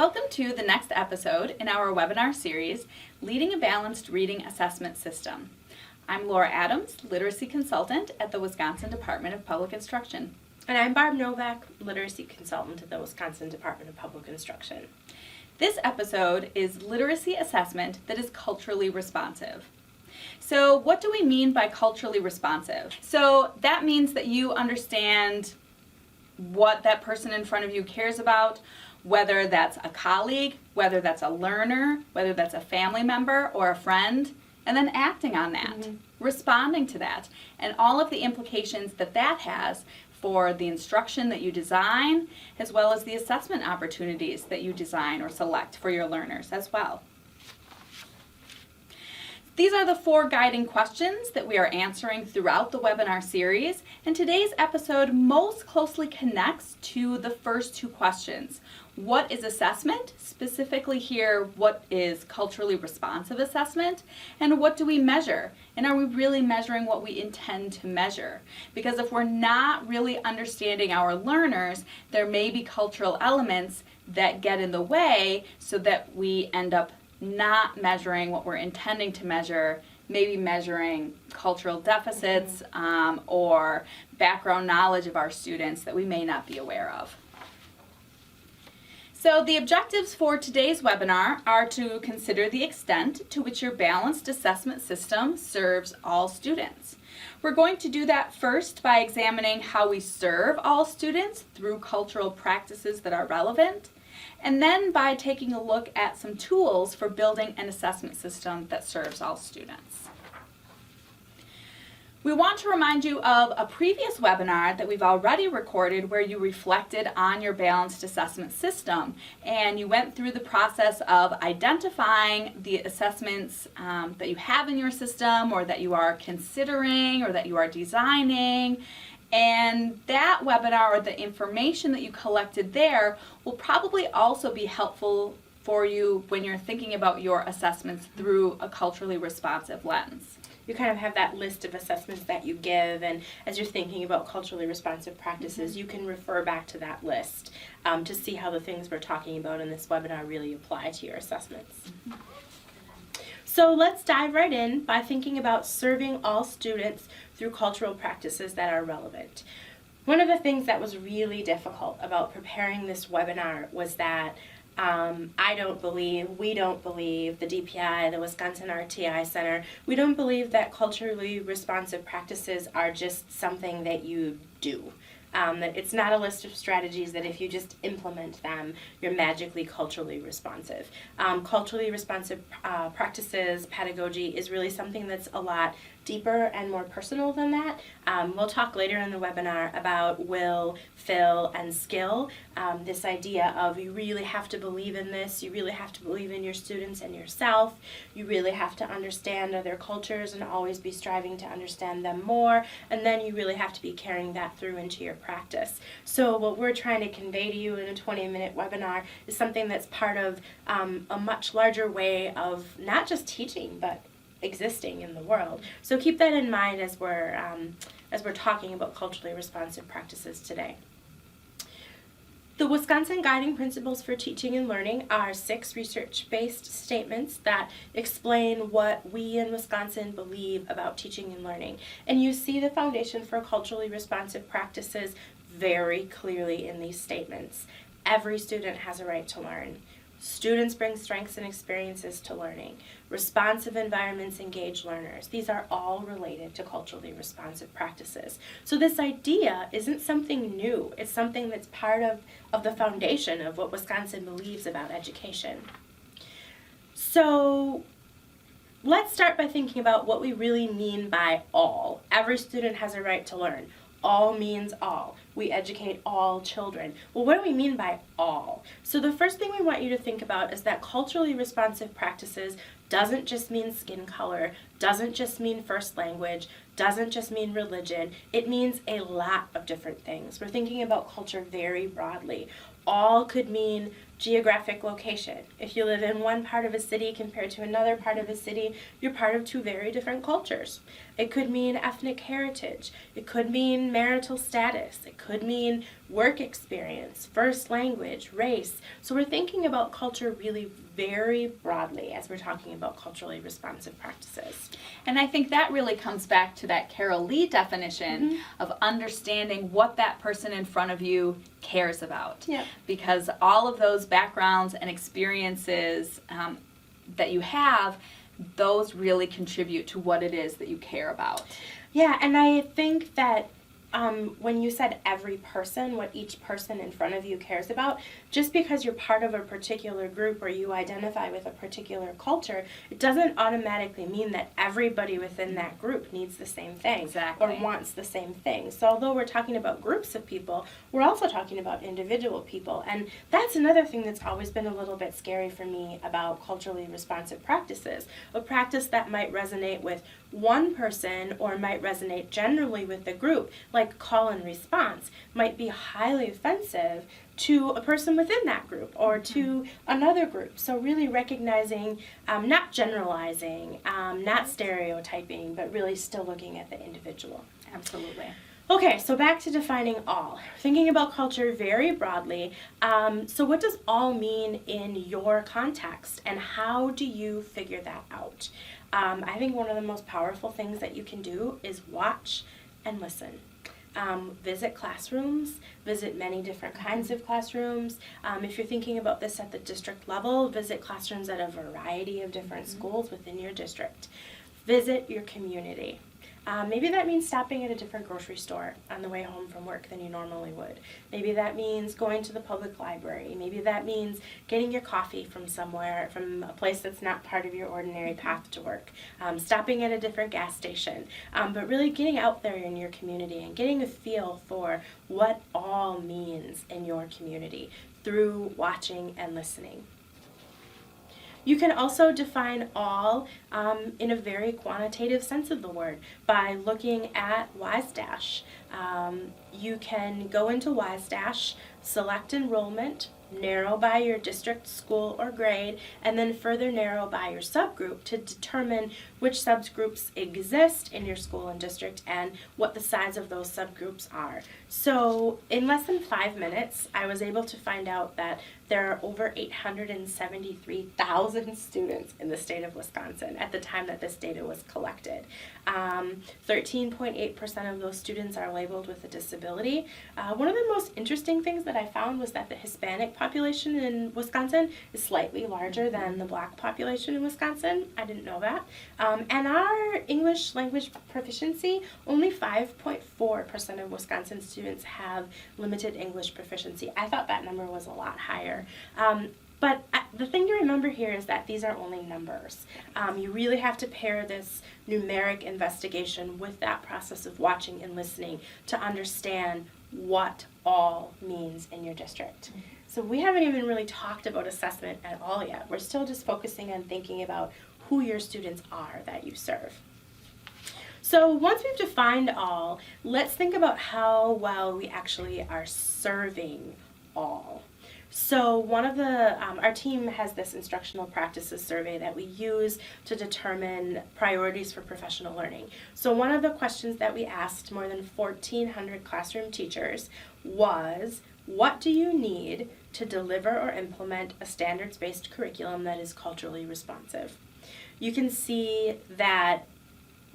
Welcome to the next episode in our webinar series, Leading a Balanced Reading Assessment System. I'm Laura Adams, Literacy Consultant at the Wisconsin Department of Public Instruction. And I'm Barb Novak, Literacy Consultant at the Wisconsin Department of Public Instruction. This episode is literacy assessment that is culturally responsive. So what do we mean by culturally responsive? So that means that you understand what that person in front of you cares about, whether that's a colleague, whether that's a learner, whether that's a family member or a friend, and then acting on that, responding to that, and all of the implications that that has for the instruction that you design, as well as the assessment opportunities that you design or select for your learners as well. These are the 4 guiding questions that we are answering throughout the webinar series, and today's episode most closely connects to the first 2 questions. What is assessment? Specifically here, what is culturally responsive assessment? And what do we measure? And are we really measuring what we intend to measure? Because if we're not really understanding our learners, there may be cultural elements that get in the way so that we end up not measuring what we're intending to measure, maybe measuring cultural deficits or background knowledge of our students that we may not be aware of. So the objectives for today's webinar are to consider the extent to which your balanced assessment system serves all students. We're going to do that first by examining how we serve all students through cultural practices that are relevant, and then by taking a look at some tools for building an assessment system that serves all students. We want to remind you of a previous webinar that we've already recorded where you reflected on your balanced assessment system and you went through the process of identifying the assessments that you have in your system or that you are considering or that you are designing. And that webinar or the information that you collected there will probably also be helpful for you when you're thinking about your assessments through a culturally responsive lens. You kind of have that list of assessments that you give, and as you're thinking about culturally responsive practices, you can refer back to that list to see how the things we're talking about in this webinar really apply to your assessments. So let's dive right in by thinking about serving all students through cultural practices that are relevant. One of the things that was really difficult about preparing this webinar was that we don't believe, the DPI, the Wisconsin RTI Center, we don't believe that culturally responsive practices are just something that you do. That it's not a list of strategies that if you just implement them, you're magically culturally responsive. Culturally responsive practices, pedagogy is really something that's a lot deeper and more personal than that. We'll talk later in the webinar about will, fill, and skill. This idea of you really have to believe in this, you really have to believe in your students and yourself, you really have to understand other cultures and always be striving to understand them more, and then you really have to be carrying that through into your practice. So what we're trying to convey to you in a 20-minute webinar is something that's part of a much larger way of not just teaching, but existing in the world. So keep that in mind as we're talking about culturally responsive practices today. The Wisconsin Guiding Principles for Teaching and Learning are 6 research-based statements that explain what we in Wisconsin believe about teaching and learning. And you see the foundation for culturally responsive practices very clearly in these statements. Every student has a right to learn. Students bring strengths and experiences to learning. Responsive environments engage learners. These are all related to culturally responsive practices. So this idea isn't something new. It's something that's part of the foundation of what Wisconsin believes about education. So let's start by thinking about what we really mean by all. Every student has a right to learn. All means all. We educate all children. Well, what do we mean by all? So the first thing we want you to think about is that culturally responsive practices doesn't just mean skin color, doesn't just mean first language, doesn't just mean religion. It means a lot of different things. We're thinking about culture very broadly. All could mean geographic location. If you live in one part of a city compared to another part of a city, you're part of two very different cultures. It could mean ethnic heritage. It could mean marital status. It could mean work experience, first language, race. So we're thinking about culture really very broadly as we're talking about culturally responsive practices. And I think that really comes back to that Carol Lee definition of understanding what that person in front of you cares about. Yep. Because all of those backgrounds and experiences that you have, those really contribute to what it is that you care about. Yeah, and I think that when you said every person, what each person in front of you cares about, just because you're part of a particular group or you identify with a particular culture, it doesn't automatically mean that everybody within that group needs the same thing. Exactly. Or wants the same thing. So although we're talking about groups of people, we're also talking about individual people. And that's another thing that's always been a little bit scary for me about culturally responsive practices. A practice that might resonate with one person or might resonate generally with the group, like call and response, might be highly offensive to a person within that group or to another group. So really recognizing, not generalizing, not stereotyping, but really still looking at the individual. Absolutely. Okay, so back to defining all. Thinking about culture very broadly, so what does all mean in your context, and how do you figure that out? I think one of the most powerful things that you can do is watch and listen. Visit classrooms, visit many different kinds of classrooms. If you're thinking about this at the district level, visit classrooms at a variety of different schools within your district. Visit your community. Maybe that means stopping at a different grocery store on the way home from work than you normally would. Maybe that means going to the public library. Maybe that means getting your coffee from somewhere, from a place that's not part of your ordinary path to work. Stopping at a different gas station. But really getting out there in your community and getting a feel for what all means in your community through watching and listening. You can also define all in a very quantitative sense of the word by looking at WSDASH. You can go into WSDASH, select enrollment, narrow by your district, school, or grade, and then further narrow by your subgroup to determine which subgroups exist in your school and district and what the size of those subgroups are. So in less than 5 minutes, I was able to find out that there are over 873,000 students in the state of Wisconsin at the time that this data was collected. 13.8% of those students are labeled with a disability. One of the most interesting things that I found was that the Hispanic population in Wisconsin is slightly larger than the Black population in Wisconsin. I didn't know that. And our English language proficiency, only 5.4% of Wisconsin students have limited English proficiency. I thought that number was a lot higher. But the thing to remember here is that these are only numbers. You really have to pair this numeric investigation with that process of watching and listening to understand what all means in your district. So we haven't even really talked about assessment at all yet. We're still just focusing on thinking about who your students are that you serve. So once we've defined all, let's think about how well we actually are serving all. So one of the, our team has this instructional practices survey that we use to determine priorities for professional learning. So one of the questions that we asked more than 1,400 classroom teachers was, what do you need to deliver or implement a standards-based curriculum that is culturally responsive? You can see that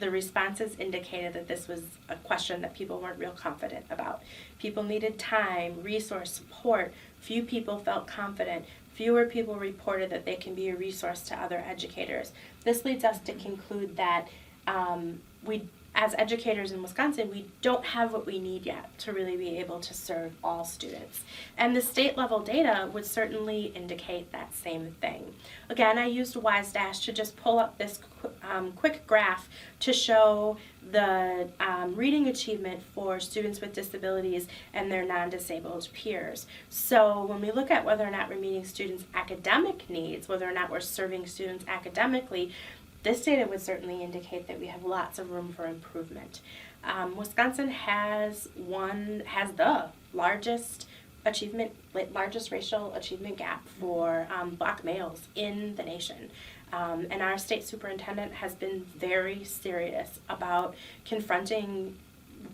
the responses indicated that this was a question that people weren't real confident about. People needed time, resource, support. Few people felt confident. Fewer people reported that they can be a resource to other educators. This leads us to conclude that we, as educators in Wisconsin, we don't have what we need yet to really be able to serve all students. And the state level data would certainly indicate that same thing. Again, I used WSDASH to just pull up this quick graph to show the reading achievement for students with disabilities and their non-disabled peers. So when we look at whether or not we're meeting students' academic needs, whether or not we're serving students academically, this data would certainly indicate that we have lots of room for improvement. Wisconsin has the largest largest racial achievement gap for Black males in the nation. And our state superintendent has been very serious about confronting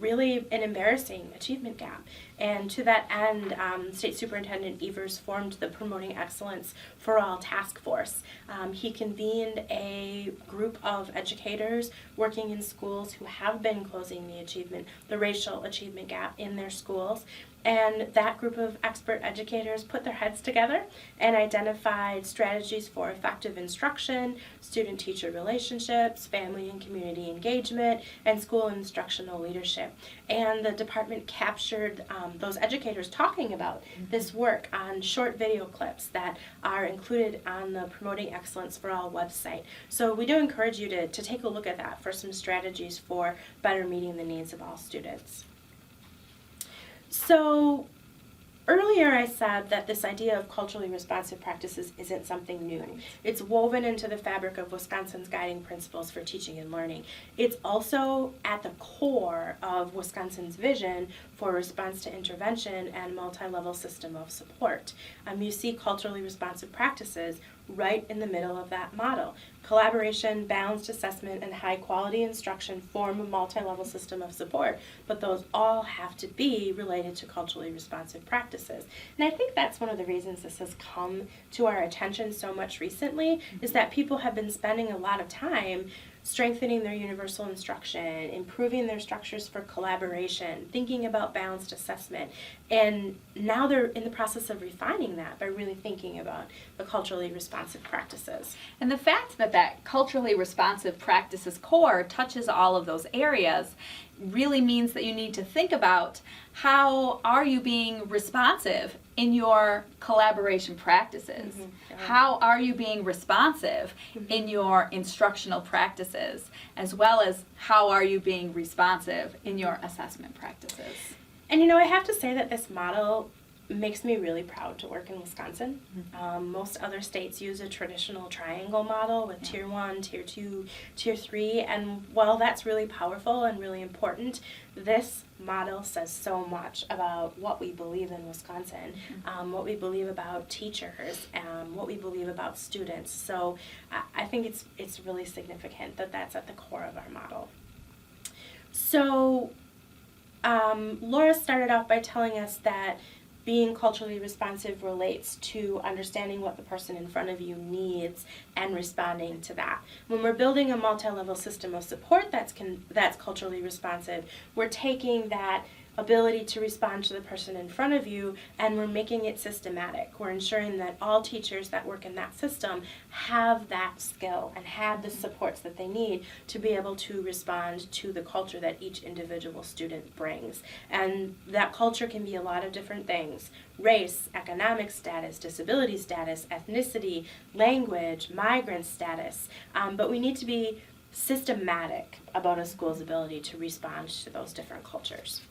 really an embarrassing achievement gap. And to that end, State Superintendent Evers formed the Promoting Excellence for All Task Force. He convened a group of educators working in schools who have been closing the racial achievement gap in their schools. And that group of expert educators put their heads together and identified strategies for effective instruction, student-teacher relationships, family and community engagement, and school instructional leadership. And the department captured those educators talking about this work on short video clips that are included on the Promoting Excellence for All website. So we do encourage you to take a look at that for some strategies for better meeting the needs of all students. So earlier I said that this idea of culturally responsive practices isn't something new. It's woven into the fabric of Wisconsin's guiding principles for teaching and learning. It's also at the core of Wisconsin's vision for response to intervention and multi-level system of support. You see culturally responsive practices right in the middle of that model. Collaboration, balanced assessment, and high-quality instruction form a multi-level system of support, but those all have to be related to culturally responsive practices. And I think that's one of the reasons this has come to our attention so much recently, is that people have been spending a lot of time strengthening their universal instruction, improving their structures for collaboration, thinking about balanced assessment, and now they're in the process of refining that by really thinking about the culturally responsive practices. And the fact that that culturally responsive practices core touches all of those areas really means that you need to think about how are you being responsive in your collaboration practices? How are you being responsive in your instructional practices, as well as how are you being responsive in your assessment practices? And you know, I have to say that this model makes me really proud to work in Wisconsin. Most other states use a traditional triangle model with Tier 1, Tier 2, Tier 3, and while that's really powerful and really important, this model says so much about what we believe in Wisconsin, what we believe about teachers, what we believe about students. So I think it's really significant that that's at the core of our model. So Laura started off by telling us that being culturally responsive relates to understanding what the person in front of you needs and responding to that. When we're building a multi-level system of support that's culturally responsive, we're taking that ability to respond to the person in front of you and we're making it systematic. We're ensuring that all teachers that work in that system have that skill and have the supports that they need to be able to respond to the culture that each individual student brings. And that culture can be a lot of different things: race, economic status, disability status, ethnicity, language, migrant status. But we need to be systematic about a school's ability to respond to those different cultures.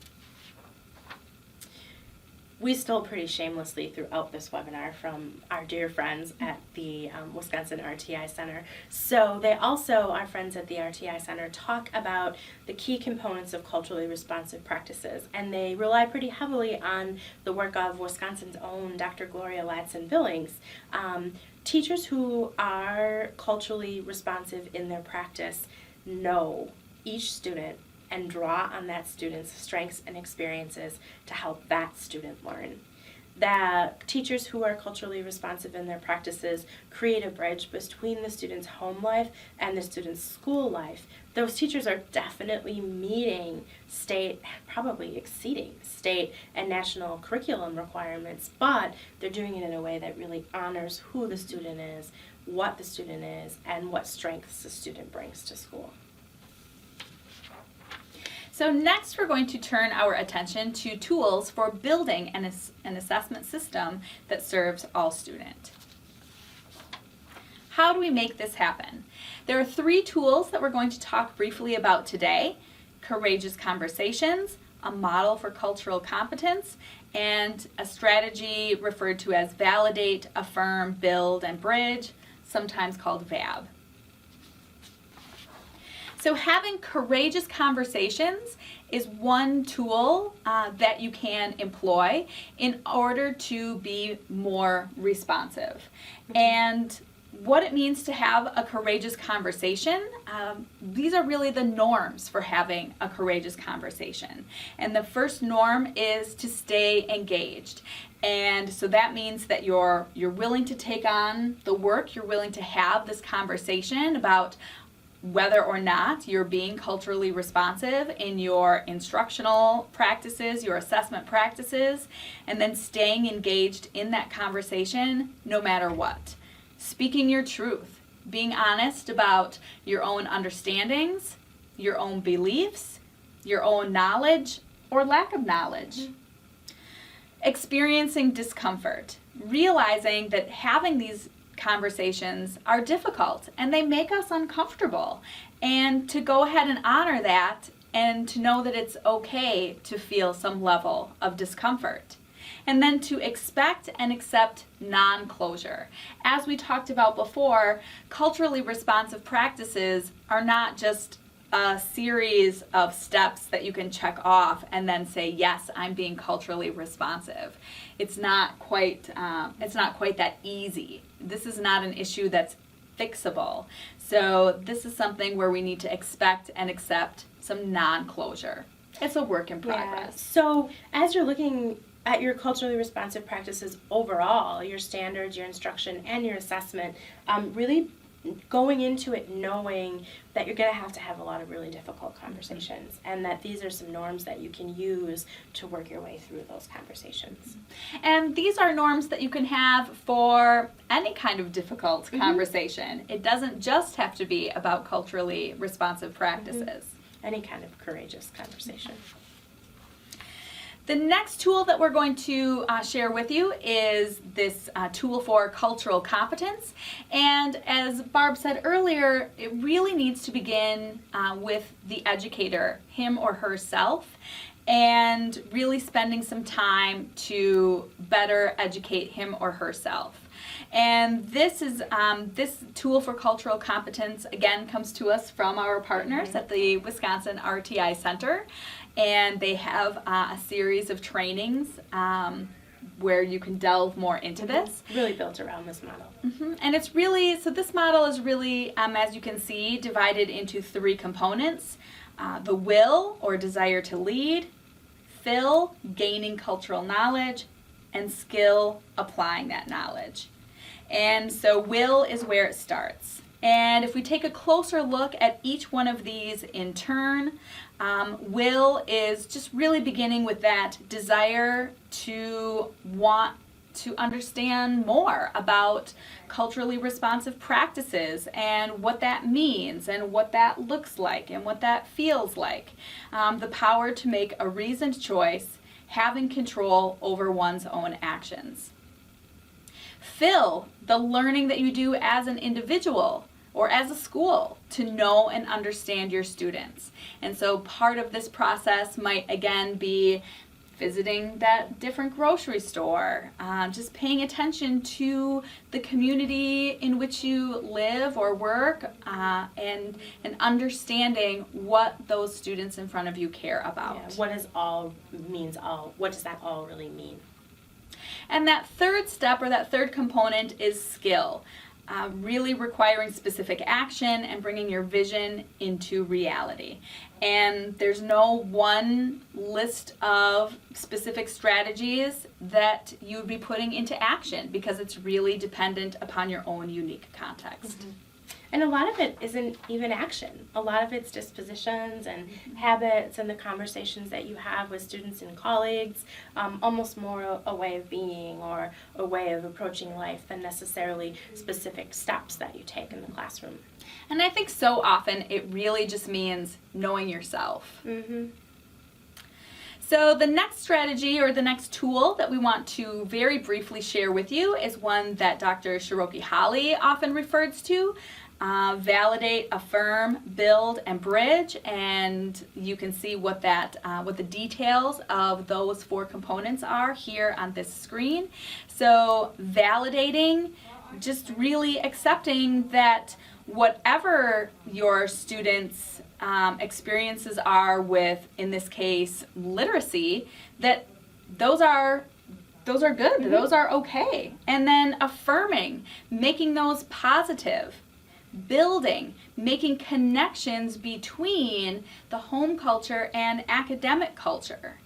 We stole pretty shamelessly throughout this webinar from our dear friends at the Wisconsin RTI Center. So they also, our friends at the RTI Center, talk about the key components of culturally responsive practices, and they rely pretty heavily on the work of Wisconsin's own Dr. Gloria Ladson-Billings. Teachers who are culturally responsive in their practice know each student and draw on that student's strengths and experiences to help that student learn. That teachers who are culturally responsive in their practices create a bridge between the student's home life and the student's school life. Those teachers are definitely meeting state, probably exceeding state and national curriculum requirements, but they're doing it in a way that really honors who the student is, what the student is, and what strengths the student brings to school. So next we're going to turn our attention to tools for building an assessment system that serves all students. How do we make this happen? There are 3 tools that we're going to talk briefly about today: courageous conversations, a model for cultural competence, and a strategy referred to as validate, affirm, build, and bridge, sometimes called VAB. So having courageous conversations is one tool that you can employ in order to be more responsive. And what it means to have a courageous conversation, these are really the norms for having a courageous conversation. And the first norm is to stay engaged. And so that means that you're willing to take on the work, you're willing to have this conversation about whether or not you're being culturally responsive in your instructional practices, your assessment practices, and then staying engaged in that conversation no matter what. Speaking your truth, being honest about your own understandings, your own beliefs, your own knowledge or lack of knowledge. Experiencing discomfort, realizing that having these conversations are difficult and they make us uncomfortable, and to go ahead and honor that and to know that it's okay to feel some level of discomfort. And then to expect and accept non-closure. As we talked about before, culturally responsive practices are not just a series of steps that you can check off and then say, yes, I'm being culturally responsive. It's not quite that easy. This is not an issue that's fixable. So this is something where we need to expect and accept some non-closure. It's a work in progress. Yeah. So as you're looking at your culturally responsive practices overall, your standards, your instruction, and your assessment, really going into it knowing that you're going to have a lot of really difficult conversations, and that these are some norms that you can use to work your way through those conversations. And these are norms that you can have for any kind of difficult conversation. It doesn't just have to be about culturally responsive practices. Any kind of courageous conversation. The next tool that we're going to share with you is this tool for cultural competence. And as Barb said earlier, it really needs to begin with the educator, him or herself, and really spending some time to better educate him or herself. And this tool for cultural competence, again, comes to us from our partners at the Wisconsin RTI Center. And they have a series of trainings where you can delve more into this. Really built around this model. And it's really, so this model is really, as you can see, divided into three components. The will, or desire to lead, fill, gaining cultural knowledge, and skill, applying that knowledge. And so will is where it starts. And if we take a closer look at each one of these in turn, will is just really beginning with that desire to want to understand more about culturally responsive practices and what that means and what that looks like and what that feels like. The power to make a reasoned choice, having control over one's own actions. Fill, the learning that you do as an individual or as a school to know and understand your students. And so part of this process might again be visiting that different grocery store, just paying attention to the community in which you live or work, and understanding what those students in front of you care about. Yeah, what does that all really mean? And that third step, or that third component, is skill. Really requiring specific action and bringing your vision into reality. And there's no one list of specific strategies that you would be putting into action, because it's really dependent upon your own unique context. And a lot of it isn't even action. A lot of it's dispositions and habits and the conversations that you have with students and colleagues, almost more a way of being or a way of approaching life than necessarily specific steps that you take in the classroom. And I think so often it really just means knowing yourself. So the next strategy, or the next tool that we want to very briefly share with you, is one that Dr. Shiroki Holly often refers to. Validate, affirm, build, and bridge, and you can see what the details of those four components are here on this screen. So validating just really accepting that whatever your students' experiences are with, in this case, literacy, that those are good, those are okay. And then affirming, making those positive, building, making connections between the home culture and academic culture.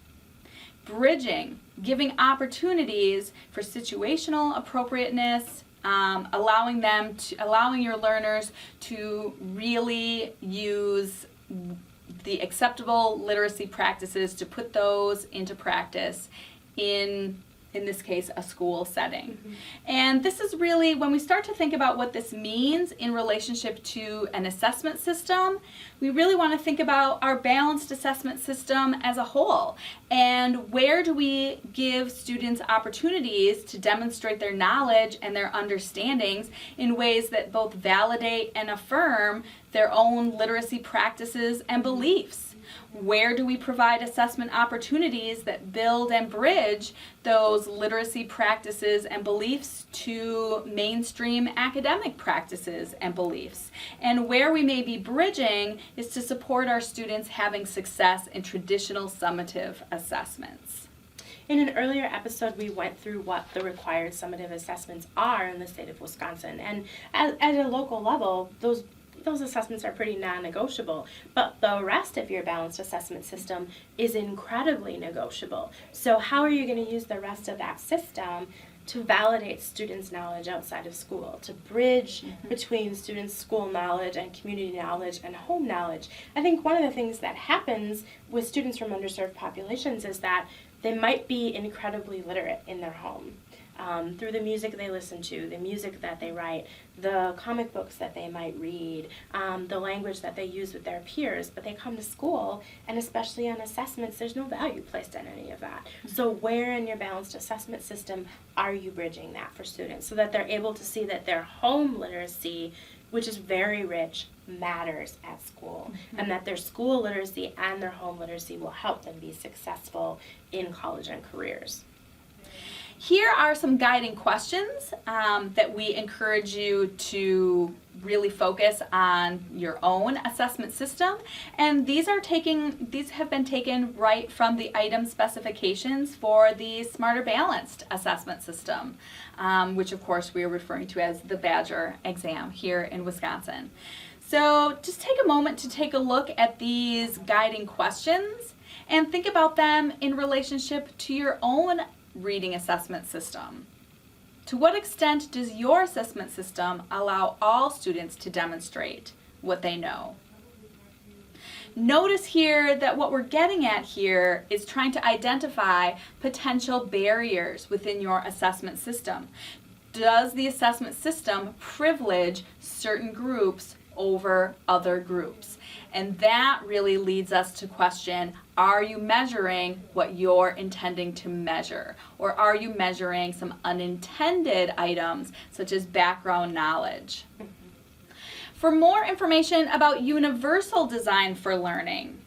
Bridging, giving opportunities for situational appropriateness, allowing your learners to really use the acceptable literacy practices, to put those into practice in this case, a school setting. And this is really, when we start to think about what this means in relationship to an assessment system, we really want to think about our balanced assessment system as a whole. And where do we give students opportunities to demonstrate their knowledge and their understandings in ways that both validate and affirm their own literacy practices and beliefs? Where do we provide assessment opportunities that build and bridge those literacy practices and beliefs to mainstream academic practices and beliefs? And where we may be bridging is to support our students having success in traditional summative assessments. In an earlier episode, we went through what the required summative assessments are in the state of Wisconsin. And at a local level, those assessments are pretty non-negotiable, but the rest of your balanced assessment system is incredibly negotiable. So how are you going to use the rest of that system to validate students' knowledge outside of school, to bridge between students' school knowledge and community knowledge and home knowledge? I think one of the things that happens with students from underserved populations is that they might be incredibly literate in their home. Through the music they listen to, the music that they write, the comic books that they might read, the language that they use with their peers, but they come to school, and especially on assessments, there's no value placed on any of that. So where in your balanced assessment system are you bridging that for students so that they're able to see that their home literacy, which is very rich, matters at school, and that their school literacy and their home literacy will help them be successful in college and careers? Here are some guiding questions that we encourage you to really focus on your own assessment system. And these have been taken right from the item specifications for the Smarter Balanced assessment system, which of course we are referring to as the Badger exam here in Wisconsin. So just take a moment to take a look at these guiding questions and think about them in relationship to your own reading assessment system. To what extent does your assessment system allow all students to demonstrate what they know? Notice here that what we're getting at here is trying to identify potential barriers within your assessment system. Does the assessment system privilege certain groups over other groups? And that really leads us to question, are you measuring what you're intending to measure? Or are you measuring some unintended items such as background knowledge? For more information about universal design for learning,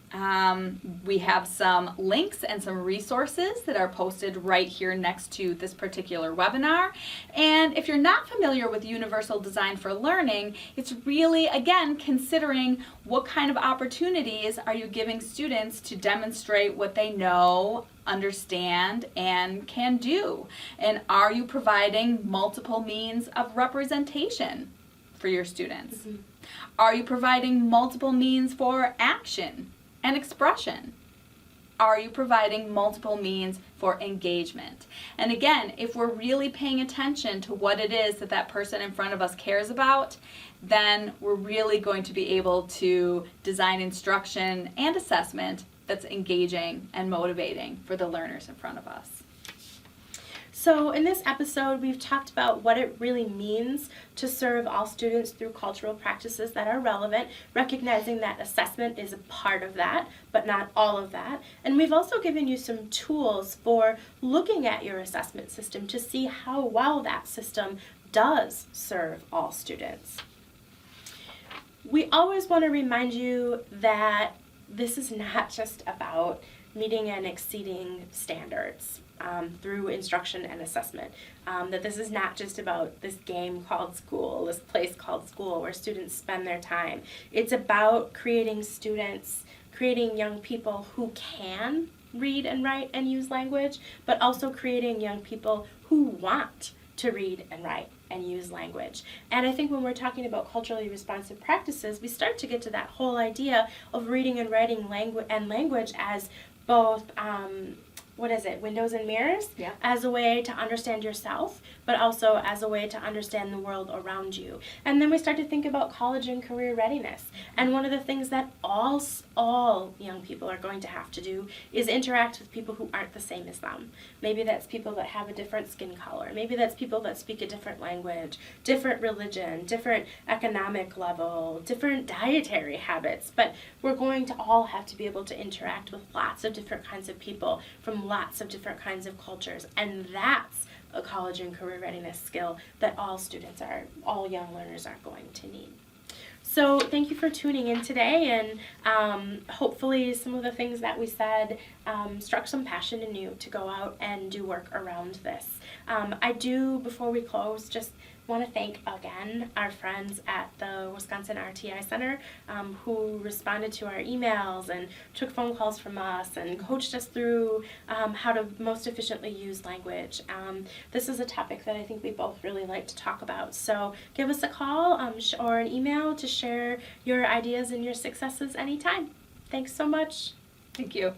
we have some links and some resources that are posted right here next to this particular webinar. And if you're not familiar with universal design for learning, it's really, again, considering what kind of opportunities are you giving students to demonstrate what they know, understand, and can do. And are you providing multiple means of representation for your students? Are you providing multiple means for action and expression? Are you providing multiple means for engagement? And again, if we're really paying attention to what it is that person in front of us cares about, then we're really going to be able to design instruction and assessment that's engaging and motivating for the learners in front of us. So in this episode, we've talked about what it really means to serve all students through cultural practices that are relevant, recognizing that assessment is a part of that, but not all of that. And we've also given you some tools for looking at your assessment system to see how well that system does serve all students. We always want to remind you that this is not just about meeting and exceeding standards through instruction and assessment. That this is not just about this game called school, this place called school where students spend their time. It's about creating young people who can read and write and use language, but also creating young people who want to read and write and use language. And I think when we're talking about culturally responsive practices, we start to get to that whole idea of reading and writing language as both windows and mirrors, Yeah. as a way to understand yourself, but also as a way to understand the world around you. And then we start to think about college and career readiness. And one of the things that all young people are going to have to do is interact with people who aren't the same as them. Maybe that's people that have a different skin color. Maybe that's people that speak a different language, different religion, different economic level, different dietary habits. But we're going to all have to be able to interact with lots of different kinds of people from lots of different kinds of cultures. And that's a college and career readiness skill that all young learners are going to need. So thank you for tuning in today, and hopefully some of the things that we said struck some passion in you to go out and do work around this. I do, before we close, just want to thank again our friends at the Wisconsin RTI Center who responded to our emails and took phone calls from us and coached us through how to most efficiently use language. This is a topic that I think we both really like to talk about. So give us a call or an email to share your ideas and your successes anytime. Thanks so much. Thank you.